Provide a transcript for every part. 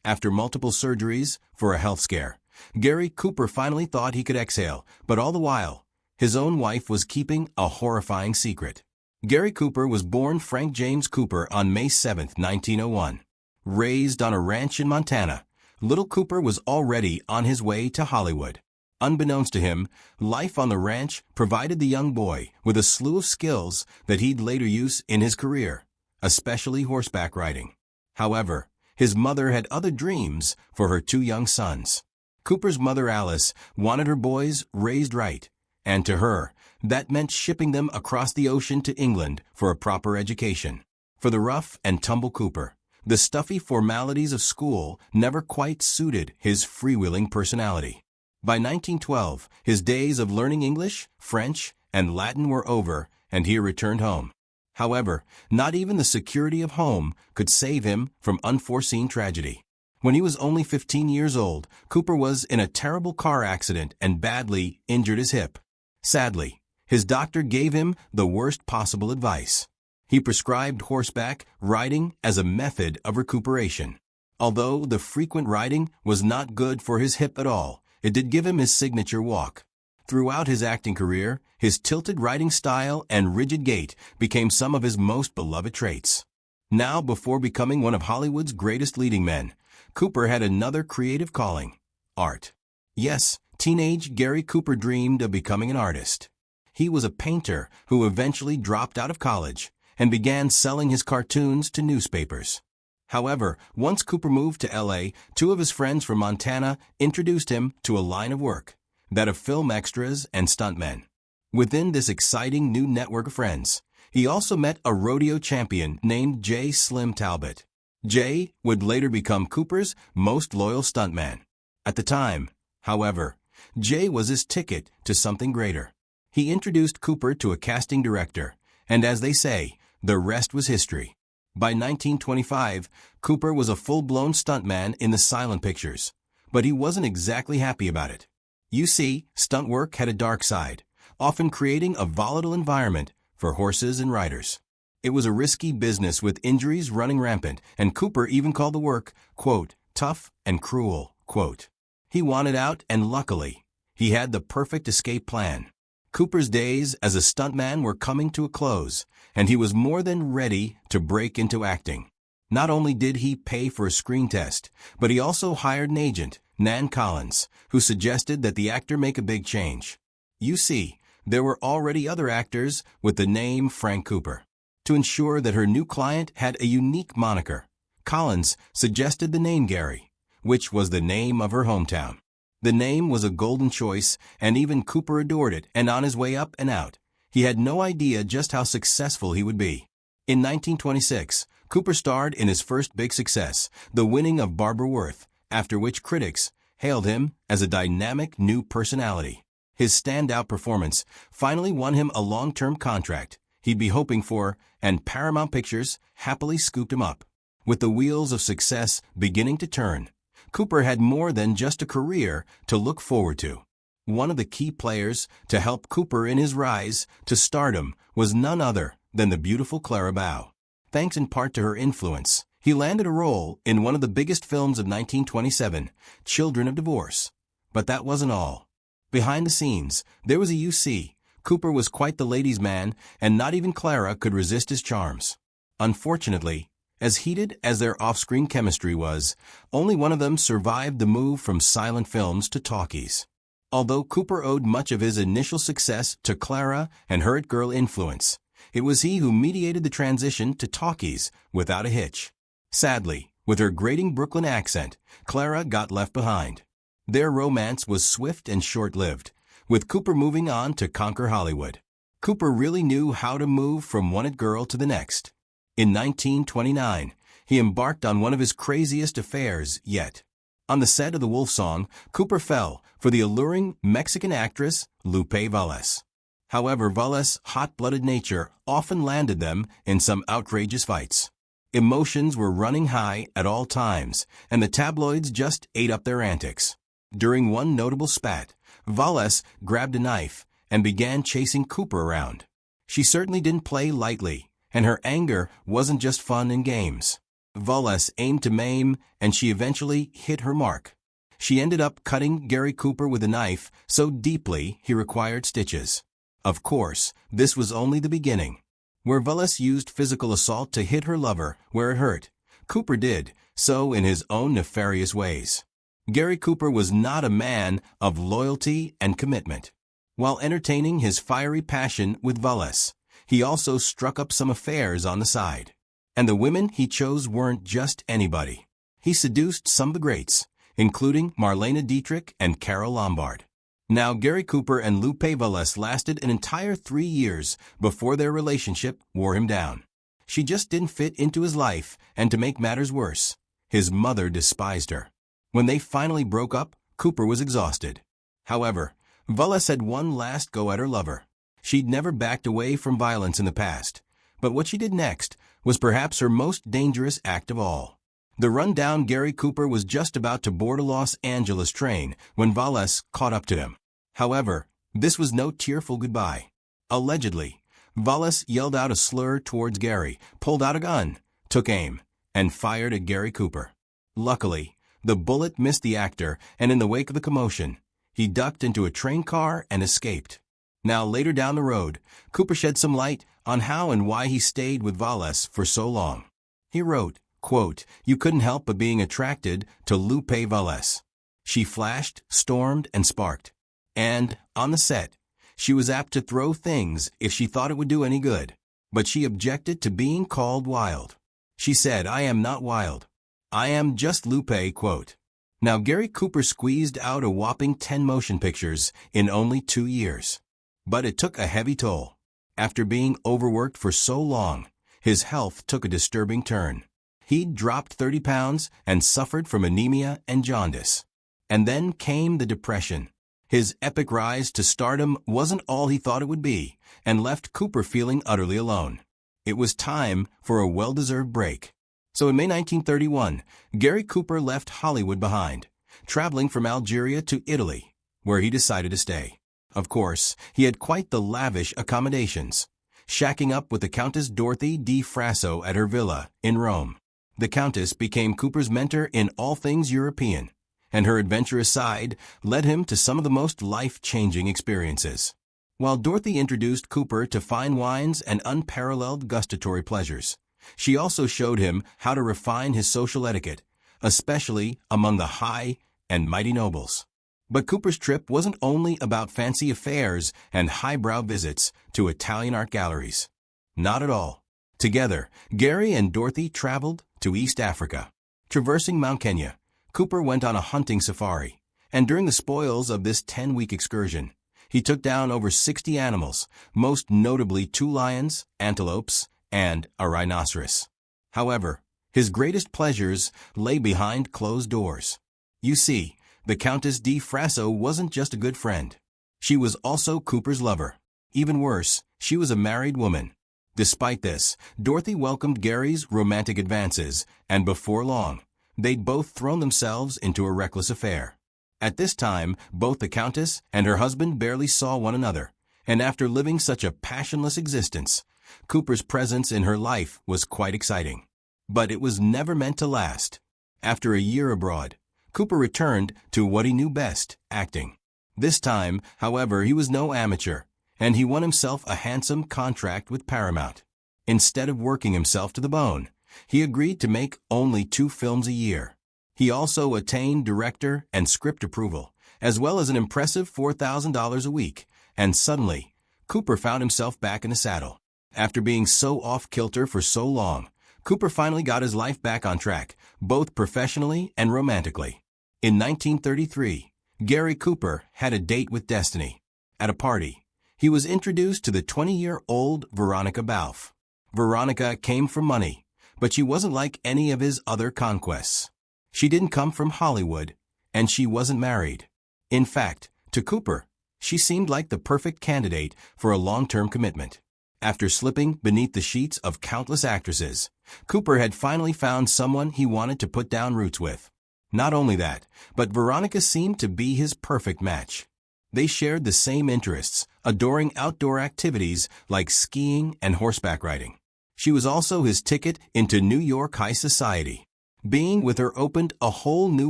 After multiple surgeries for a health scare, Gary Cooper finally thought he could exhale, but all the while, his own wife was keeping a horrifying secret. Gary Cooper was born Frank James Cooper on May 7, 1901. Raised on a ranch in Montana, little Cooper was already on his way to Hollywood. Unbeknownst to him, life on the ranch provided the young boy with a slew of skills that he'd later use in his career, especially horseback riding. However, his mother had other dreams for her two young sons. Cooper's mother Alice wanted her boys raised right, and to her, that meant shipping them across the ocean to England for a proper education. For the rough and tumble Cooper, the stuffy formalities of school never quite suited his freewheeling personality. By 1912, his days of learning English, French, and Latin were over, and he returned home. However, not even the security of home could save him from unforeseen tragedy. When he was only 15 years old, Cooper was in a terrible car accident and badly injured his hip. Sadly, his doctor gave him the worst possible advice. He prescribed horseback riding as a method of recuperation. Although the frequent riding was not good for his hip at all, it did give him his signature walk. Throughout his acting career, his tilted riding style and rigid gait became some of his most beloved traits. Now, before becoming one of Hollywood's greatest leading men, Cooper had another creative calling: art. Yes, teenage Gary Cooper dreamed of becoming an artist. He was a painter who eventually dropped out of college and began selling his cartoons to newspapers. However, once Cooper moved to L.A., two of his friends from Montana introduced him to a line of work, that of film extras and stuntmen. Within this exciting new network of friends, he also met a rodeo champion named J. Slim Talbot. Jay would later become Cooper's most loyal stuntman. At the time, however, Jay was his ticket to something greater. He introduced Cooper to a casting director, and as they say, the rest was history. By 1925, Cooper was a full-blown stuntman in the silent pictures, but he wasn't exactly happy about it. You see, stunt work had a dark side, often creating a volatile environment for horses and riders. It was a risky business with injuries running rampant, and Cooper even called the work, quote, tough and cruel, quote. He wanted out, and luckily, he had the perfect escape plan. Cooper's days as a stuntman were coming to a close, and he was more than ready to break into acting. Not only did he pay for a screen test, but he also hired an agent, Nan Collins, who suggested that the actor make a big change. You see, there were already other actors with the name Frank Cooper. To ensure that her new client had a unique moniker, Collins suggested the name Gary, which was the name of her hometown. The name was a golden choice, and even Cooper adored it, and on his way up and out, he had no idea just how successful he would be. In 1926, Cooper starred in his first big success, the winning of Barbara Worth, after which critics hailed him as a dynamic new personality. His standout performance finally won him a long-term contract he'd be hoping for, and Paramount Pictures happily scooped him up. With the wheels of success beginning to turn, Cooper had more than just a career to look forward to. One of the key players to help Cooper in his rise to stardom was none other than the beautiful Clara Bow. Thanks in part to her influence, he landed a role in one of the biggest films of 1927, Children of Divorce. But that wasn't all. Behind the scenes, there was a UC. Cooper was quite the ladies' man, and not even Clara could resist his charms. Unfortunately, as heated as their off-screen chemistry was, only one of them survived the move from silent films to talkies. Although Cooper owed much of his initial success to Clara and her it-girl influence, it was he who mediated the transition to talkies without a hitch. Sadly, with her grating Brooklyn accent, Clara got left behind. Their romance was swift and short-lived, with Cooper moving on to conquer Hollywood. Cooper really knew how to move from one it-girl to the next. In 1929, he embarked on one of his craziest affairs yet. On the set of The Wolf Song, Cooper fell for the alluring Mexican actress Lupe Vélez. However, Velez's hot-blooded nature often landed them in some outrageous fights. Emotions were running high at all times, and the tabloids just ate up their antics. During one notable spat, Velez grabbed a knife and began chasing Cooper around. She certainly didn't play lightly, and her anger wasn't just fun and games. Velez aimed to maim, and she eventually hit her mark. She ended up cutting Gary Cooper with a knife so deeply he required stitches. Of course, this was only the beginning. Where Velez used physical assault to hit her lover where it hurt, Cooper did so in his own nefarious ways. Gary Cooper was not a man of loyalty and commitment. While entertaining his fiery passion with Velez, he also struck up some affairs on the side. And the women he chose weren't just anybody. He seduced some of the greats, including Marlene Dietrich and Clara Lombard. Now, Gary Cooper and Lupe Vélez lasted an entire 3 years before their relationship wore him down. She just didn't fit into his life, and to make matters worse, his mother despised her. When they finally broke up, Cooper was exhausted. However, Velez had one last go at her lover. She'd never backed away from violence in the past, but what she did next was perhaps her most dangerous act of all. The rundown Gary Cooper was just about to board a Los Angeles train when Velez caught up to him. However, this was no tearful goodbye. Allegedly, Velez yelled out a slur towards Gary, pulled out a gun, took aim, and fired at Gary Cooper. Luckily, the bullet missed the actor, and in the wake of the commotion, he ducked into a train car and escaped. Now, later down the road, Cooper shed some light on how and why he stayed with Velez for so long. He wrote, quote, "You couldn't help but being attracted to Lupe Vélez. She flashed, stormed, and sparked. And, on the set, she was apt to throw things if she thought it would do any good. But she objected to being called wild. She said, 'I am not wild. I am just Lupe,' quote." Now, Gary Cooper squeezed out a whopping 10 motion pictures in only 2 years. But it took a heavy toll. After being overworked for so long, his health took a disturbing turn. He'd dropped 30 pounds and suffered from anemia and jaundice. And then came the depression. His epic rise to stardom wasn't all he thought it would be, and left Cooper feeling utterly alone. It was time for a well-deserved break. So in May 1931, Gary Cooper left Hollywood behind, traveling from Algeria to Italy, where he decided to stay. Of course, he had quite the lavish accommodations, shacking up with the Countess Dorothy di Frasso at her villa in Rome. The Countess became Cooper's mentor in all things European, and her adventurous side led him to some of the most life-changing experiences. While Dorothy introduced Cooper to fine wines and unparalleled gustatory pleasures, she also showed him how to refine his social etiquette, especially among the high and mighty nobles. But Cooper's trip wasn't only about fancy affairs and highbrow visits to Italian art galleries. Not at all. Together, Gary and Dorothy traveled to East Africa. Traversing Mount Kenya, Cooper went on a hunting safari, and during the spoils of this 10-week excursion, he took down over 60 animals, most notably 2 lions, antelopes, and a rhinoceros. However, his greatest pleasures lay behind closed doors. You see, the Countess di Frasso wasn't just a good friend. She was also Cooper's lover. Even worse, she was a married woman. Despite this, Dorothy welcomed Gary's romantic advances, and before long, they'd both thrown themselves into a reckless affair. At this time, both the Countess and her husband barely saw one another, and after living such a passionless existence, Cooper's presence in her life was quite exciting. But it was never meant to last. After a year abroad, Cooper returned to what he knew best, acting. This time, however, he was no amateur, and he won himself a handsome contract with Paramount. Instead of working himself to the bone, he agreed to make only 2 films a year. He also attained director and script approval, as well as an impressive $4,000 a week, and suddenly, Cooper found himself back in the saddle. After being so off-kilter for so long, Cooper finally got his life back on track, both professionally and romantically. In 1933, Gary Cooper had a date with destiny. At a party, he was introduced to the 20-year-old Veronica Balfe. Veronica came from money, but she wasn't like any of his other conquests. She didn't come from Hollywood, and she wasn't married. In fact, to Cooper, she seemed like the perfect candidate for a long-term commitment. After slipping beneath the sheets of countless actresses, Cooper had finally found someone he wanted to put down roots with. Not only that, but Veronica seemed to be his perfect match. They shared the same interests, adoring outdoor activities like skiing and horseback riding. She was also his ticket into New York high society. Being with her opened a whole new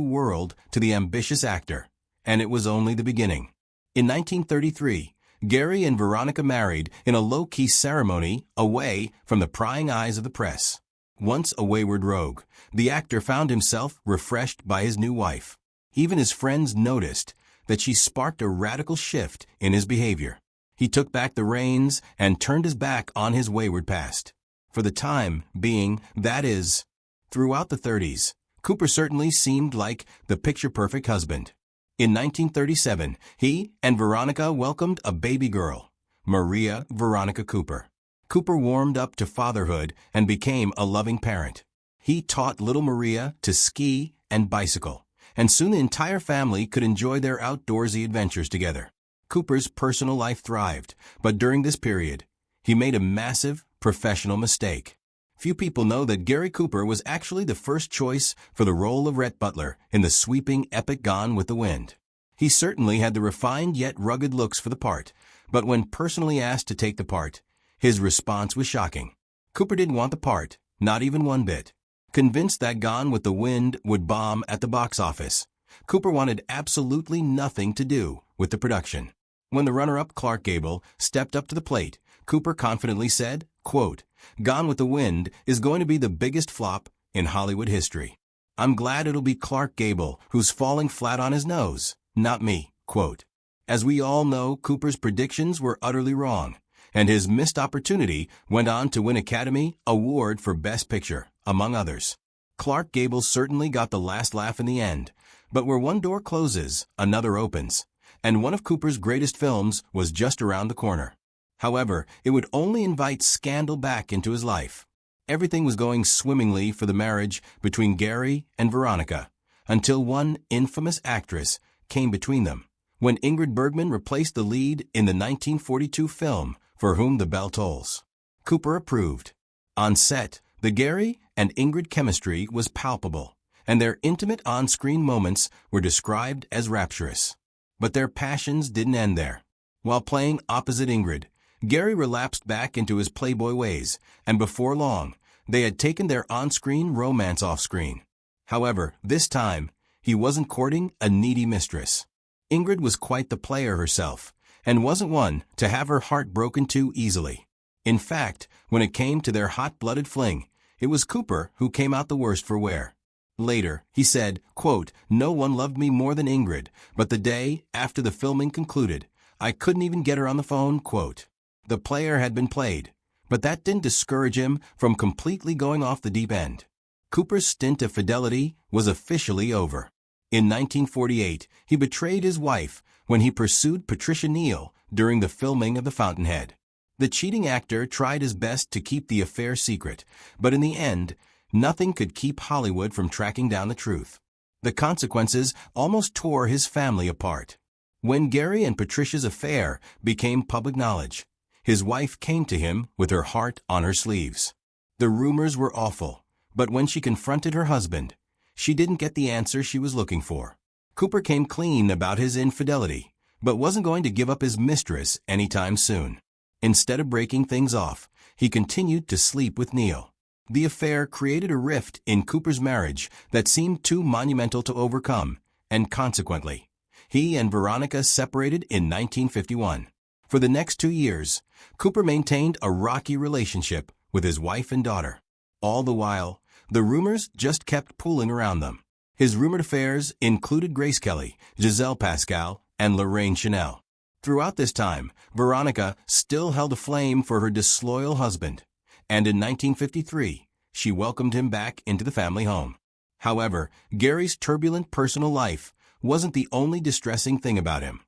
world to the ambitious actor, and it was only the beginning. In 1933, Gary and Veronica married in a low-key ceremony away from the prying eyes of the press. Once a wayward rogue, the actor found himself refreshed by his new wife. Even his friends noticed that she sparked a radical shift in his behavior. He took back the reins and turned his back on his wayward past. For the time being, that is, throughout the 30s, Cooper certainly seemed like the picture-perfect husband. In 1937, he and Veronica welcomed a baby girl, Maria Veronica Cooper. Cooper warmed up to fatherhood and became a loving parent. He taught little Maria to ski and bicycle, and soon the entire family could enjoy their outdoorsy adventures together. Cooper's personal life thrived, but during this period, he made a massive professional mistake. Few people know that Gary Cooper was actually the first choice for the role of Rhett Butler in the sweeping epic Gone with the Wind. He certainly had the refined yet rugged looks for the part, but when personally asked to take the part, his response was shocking. Cooper didn't want the part, not even one bit. Convinced that Gone with the Wind would bomb at the box office, Cooper wanted absolutely nothing to do with the production. When the runner-up Clark Gable stepped up to the plate, Cooper confidently said, quote, "Gone with the Wind is going to be the biggest flop in Hollywood history. I'm glad it'll be Clark Gable who's falling flat on his nose, not me," quote. As we all know, Cooper's predictions were utterly wrong, and his missed opportunity went on to win Academy Award for Best Picture, among others. Clark Gable certainly got the last laugh in the end, but where one door closes, another opens, and one of Cooper's greatest films was just around the corner. However, it would only invite scandal back into his life. Everything was going swimmingly for the marriage between Gary and Veronica, until one infamous actress came between them, when Ingrid Bergman replaced the lead in the 1942 film For Whom the Bell Tolls. Cooper approved. On set, the Gary and Ingrid chemistry was palpable, and their intimate on-screen moments were described as rapturous. But their passions didn't end there. While playing opposite Ingrid, Gary relapsed back into his playboy ways, and before long, they had taken their on-screen romance off-screen. However, this time, he wasn't courting a needy mistress. Ingrid was quite the player herself, and wasn't one to have her heart broken too easily. In fact, when it came to their hot-blooded fling, it was Cooper who came out the worst for wear. Later, he said, quote, "No one loved me more than Ingrid, but the day after the filming concluded, I couldn't even get her on the phone," quote. The player had been played, but that didn't discourage him from completely going off the deep end. Cooper's stint of fidelity was officially over. In 1948, he betrayed his wife when he pursued Patricia Neal during the filming of The Fountainhead. The cheating actor tried his best to keep the affair secret, but in the end, nothing could keep Hollywood from tracking down the truth. The consequences almost tore his family apart. When Gary and Patricia's affair became public knowledge, his wife came to him with her heart on her sleeves. The rumors were awful, but when she confronted her husband, she didn't get the answer she was looking for. Cooper came clean about his infidelity, but wasn't going to give up his mistress anytime soon. Instead of breaking things off, he continued to sleep with Neal. The affair created a rift in Cooper's marriage that seemed too monumental to overcome, and consequently, he and Veronica separated in 1951. For the next 2 years, Cooper maintained a rocky relationship with his wife and daughter. All the while, the rumors just kept pooling around them. His rumored affairs included Grace Kelly, Giselle Pascal, and Lorraine Chanel. Throughout this time, Veronica still held a flame for her disloyal husband, and in 1953, she welcomed him back into the family home. However, Gary's turbulent personal life wasn't the only distressing thing about him.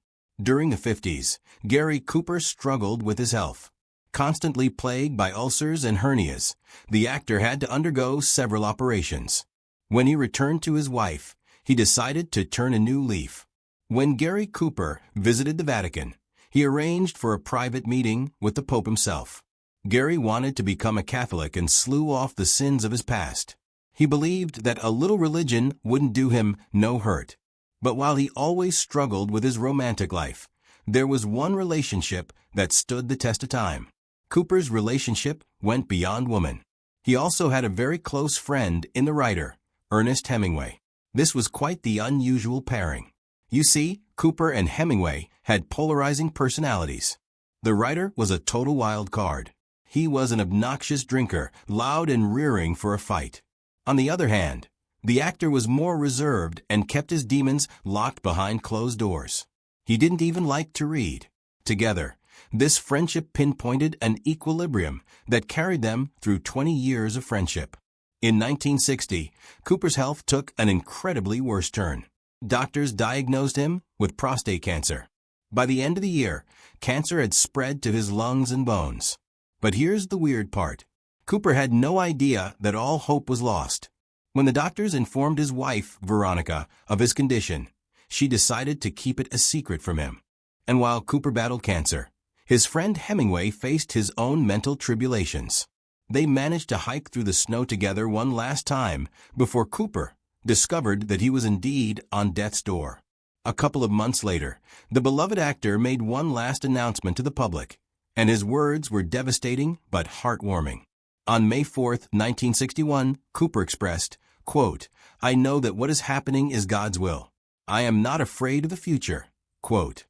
During the 50s, Gary Cooper struggled with his health. Constantly plagued by ulcers and hernias, the actor had to undergo several operations. When he returned to his wife, he decided to turn a new leaf. When Gary Cooper visited the Vatican, he arranged for a private meeting with the Pope himself. Gary wanted to become a Catholic and slew off the sins of his past. He believed that a little religion wouldn't do him no hurt. But while he always struggled with his romantic life, there was one relationship that stood the test of time. Cooper's relationship went beyond woman. He also had a very close friend in the writer, Ernest Hemingway. This was quite the unusual pairing. You see, Cooper and Hemingway had polarizing personalities. The writer was a total wild card. He was an obnoxious drinker, loud and rearing for a fight. On the other hand, the actor was more reserved and kept his demons locked behind closed doors. He didn't even like to read. Together, this friendship pinpointed an equilibrium that carried them through 20 years of friendship. In 1960, Cooper's health took an incredibly worse turn. Doctors diagnosed him with prostate cancer. By the end of the year, cancer had spread to his lungs and bones. But here's the weird part. Cooper had no idea that all hope was lost. When the doctors informed his wife, Veronica, of his condition, she decided to keep it a secret from him. And while Cooper battled cancer, his friend Hemingway faced his own mental tribulations. They managed to hike through the snow together one last time before Cooper discovered that he was indeed on death's door. A couple of months later, the beloved actor made one last announcement to the public, and his words were devastating but heartwarming. On May 4, 1961, Cooper expressed, quote, "I know that what is happening is God's will. I am not afraid of the future." Quote.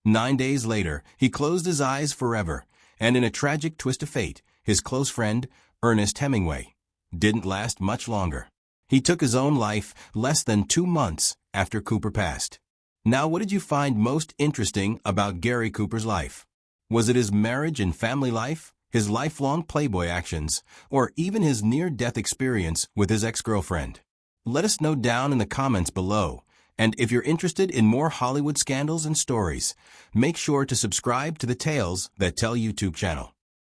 9 days later, he closed his eyes forever, and in a tragic twist of fate, his close friend, Ernest Hemingway, didn't last much longer. He took his own life less than 2 months after Cooper passed. Now, what did you find most interesting about Gary Cooper's life? Was it his marriage and family life, his lifelong Playboy actions, or even his near-death experience with his ex-girlfriend? Let us know down in the comments below. And if you're interested in more Hollywood scandals and stories, make sure to subscribe to the Tales That Tell YouTube channel.